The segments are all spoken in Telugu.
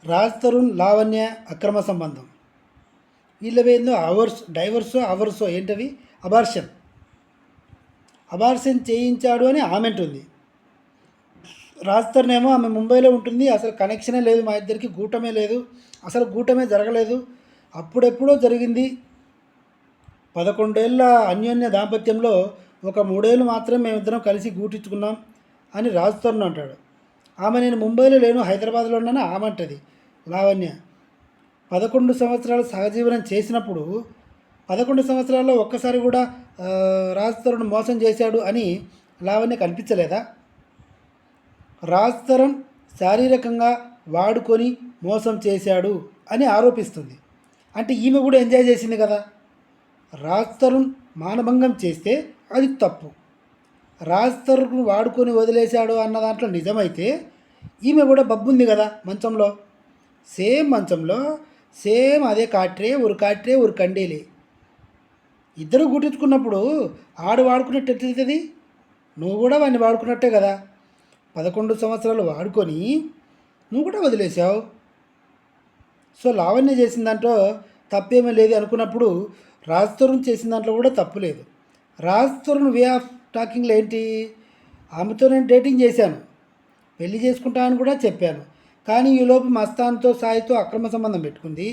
రాజ్ తరుణ్ లావణ్య అక్రమ సంబంధం. వీళ్ళవేందో డైవర్సో ఏంటవి అబార్షన్ చేయించాడు అని ఆమె అంటుంది. రాజ్ తరుణ్ ఏమో ఆమె ముంబైలో ఉంటుంది, అసలు కనెక్షనే లేదు, మా ఇద్దరికి గూటమే లేదు, అసలు గూటమే జరగలేదు, అప్పుడెప్పుడో జరిగింది. 11 ఏళ్ళ అన్యోన్య దాంపత్యంలో ఒక 3 ఏళ్ళు మాత్రం మేమిద్దరం కలిసి గూటించుకున్నాం అని రాజ్ తరుణ్ అంటాడు. ఆమె నేను ముంబైలో లేను, హైదరాబాద్లో ఉన్నాను ఆమె అంటది లావణ్య. 11 సంవత్సరాలు సహజీవనం చేసినప్పుడు 11 సంవత్సరాల్లో ఒక్కసారి కూడా రాజ్ తరుణ్ మోసం చేశాడు అని లావణ్యకు అనిపించలేదా? రాజ్ తరుణ్ శారీరకంగా వాడుకొని మోసం చేశాడు అని ఆరోపిస్తుంది. అంటే ఈమె కూడా ఎంజాయ్ చేసింది కదా. రాజ్ తరుణ్ మానభంగం చేస్తే అది తప్పు, రాజ్ తరుణ్ వాడుకొని వదిలేశాడు అన్న దాంట్లో నిజమైతే ఈమె కూడా బబ్బుంది కదా మంచంలో, సేమ్ మంచంలో సేమ్ అదే కాట్రే ఒక కండీలే. ఇద్దరు గుట్టించుకున్నప్పుడు ఆడు వాడుకున్నట్టు ఎట్లవుతుంది? నువ్వు కూడా వాడిని వాడుకున్నట్టే కదా. 11 సంవత్సరాలు వాడుకొని నువ్వు కూడా వదిలేసావు. సో లావణ్య చేసిన దాంట్లో తప్పేమీ లేదు అనుకున్నప్పుడు రాజ్ తరుణ్ చేసిన దాంట్లో కూడా తప్పు లేదు. రాజ్ తరుణ్ వే ఆఫ్ టాకింగ్లో ఏంటి? ఆమెతో నేను డేటింగ్ చేశాను, పెళ్లి చేసుకుంటానని కూడా చెప్పాను, కానీ ఈలోపు మస్తాన్తో సాయితో అక్రమ సంబంధం పెట్టుకుంది,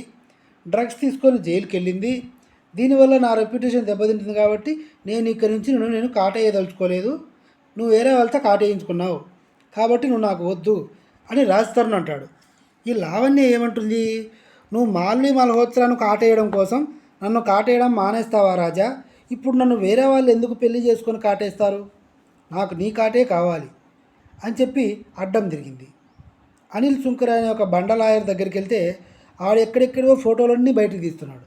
డ్రగ్స్ తీసుకొని జైలుకి వెళ్ళింది, దీనివల్ల నా రెప్యుటేషన్ దెబ్బతింటుంది కాబట్టి నేను ఇక్కడి నుంచి నేను కాటేయదలుచుకోలేదు, నువ్వు వేరే వాళ్ళతో కాటేయించుకున్నావు కాబట్టి నువ్వు నాకు వద్దు అని రాజ్ తరుణ్ అంటాడు. ఈ లావణ్య ఏమంటుంది? నువ్వు మాల్ని మల్హోత్రాను కాటేయడం కోసం నన్ను కాటేయడం మానేస్తావా రాజా? ఇప్పుడు నన్ను వేరే వాళ్ళు ఎందుకు పెళ్లి చేసుకొని కాటేస్తారు? నాకు నీ కాటే కావాలి అని చెప్పి అడ్డం తిరిగింది. అనిల్ సుంకర్ అనే ఒక బండ లాయర్ దగ్గరికి వెళ్తే ఆడు ఎక్కడెక్కడో ఫోటోలన్నీ బయటకు తీస్తున్నాడు.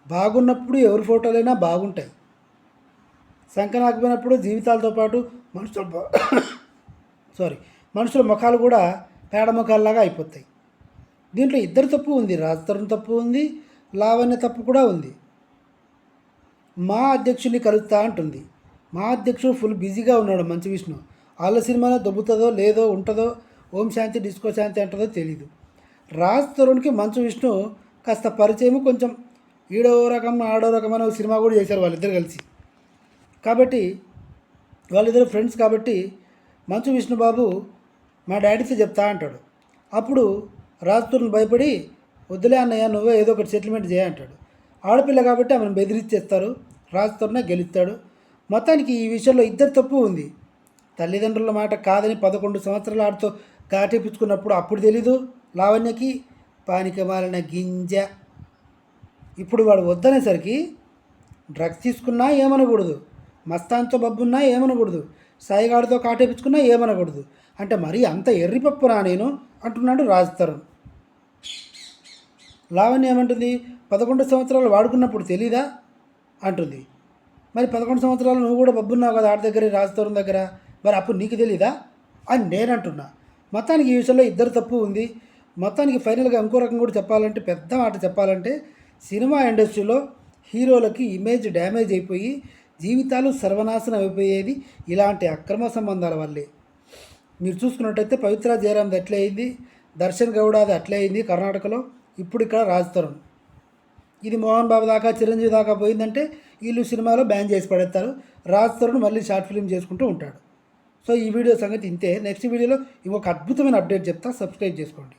బాగున్నప్పుడు ఎవరి ఫోటోలైనా బాగుంటాయి, సంకనాకపోయినప్పుడు జీవితాలతో పాటు మనుషుల ముఖాలు కూడా పేడ ముఖాలలాగా అయిపోతాయి. దీంట్లో ఇద్దరు తప్పు ఉంది, రాజ్ తరుణ్ తప్పు ఉంది, లావణ్య తప్పు కూడా ఉంది. మా అధ్యక్షుడిని కలుస్తా అంటుంది. మా అధ్యక్షుడు ఫుల్ బిజీగా ఉన్నాడు మంచు విష్ణు. వాళ్ళ సినిమాలో దొబ్బుతుందో లేదో ఉంటుందో, ఓం శాంతి డిస్కో శాంతి అంటుందో తెలీదు. రాజ్ తరుణ్కి మంచు విష్ణు కాస్త పరిచయం, కొంచెం ఈడో రకం ఆడో రకమైన సినిమా కూడా చేశారు వాళ్ళిద్దరు కలిసి. కాబట్టి వాళ్ళిద్దరు ఫ్రెండ్స్ కాబట్టి మంచు విష్ణుబాబు మా డాడీతో చెప్తా అంటాడు. అప్పుడు రాజ్ తరుణ్ భయపడి వద్దులే అన్నయ్య నువ్వే ఏదో ఒకటి సెటిల్మెంట్ చేయంటాడు. ఆడపిల్ల కాబట్టి ఆమెను బెదిరించేస్తారు, రాజ్ తరుణే గెలుస్తాడు. మొత్తానికి ఈ విషయంలో ఇద్దరు తప్పు ఉంది. తల్లిదండ్రుల మాట కాదని 11 సంవత్సరాల ఆడితో కాటేపించుకున్నప్పుడు అప్పుడు తెలీదు లావణ్యకి, పానికి మాలిన గింజ. ఇప్పుడు వాడు వద్దనేసరికి డ్రగ్స్ తీసుకున్నా ఏమనకూడదు, మస్తాన్తో బబ్బున్నా ఏమనకూడదు, సాయిగాడితో కాటేపించుకున్నా ఏమనకూడదు. అంటే మరీ అంత ఎర్రిపప్పునా నేను అంటున్నాడు రాజ్ తరుణ్. లావణ్య ఏమంటుంది? 11 సంవత్సరాలు వాడుకున్నప్పుడు తెలీదా అంటుంది. మరి 11 సంవత్సరాలు నువ్వు కూడా బబ్బున్నావు కదా ఆడి దగ్గర, రాజ్ తరుణ్ దగ్గర, మరి అప్పుడు నీకు తెలీదా అని నేను అంటున్నా. మొత్తానికి ఈ విషయంలో ఇద్దరు తప్పు ఉంది. మొత్తానికి ఫైనల్గా ఇంకో రకం కూడా చెప్పాలంటే, పెద్ద మాట చెప్పాలంటే, సినిమా ఇండస్ట్రీలో హీరోలకి ఇమేజ్ డ్యామేజ్ అయిపోయి జీవితాలు సర్వనాశనం అయిపోయేది ఇలాంటి అక్రమ సంబంధాల వల్లే. మీరు చూసుకున్నట్టయితే పవిత్ర జయరామ్ది అట్లే అయింది, దర్శన్ గౌడాది అట్లే అయింది కర్ణాటకలో, ఇప్పుడు ఇక్కడ రాజ్ తరుణ్. ఇది మోహన్ బాబు దాకా చిరంజీవి దాకా పోయిందంటే వీళ్ళు సినిమాలో బ్యాన్ చేసి పడేస్తారు. రాజ్ తరుణ్ మళ్ళీ షార్ట్ ఫిల్మ్ చేసుకుంటూ ఉంటాడు. సో ఈ వీడియో సంగతి ఇంతే. నెక్స్ట్ వీడియోలో ఇంకొక అద్భుతమైన అప్డేట్ చెప్తా, సబ్స్క్రైబ్ చేసుకోండి.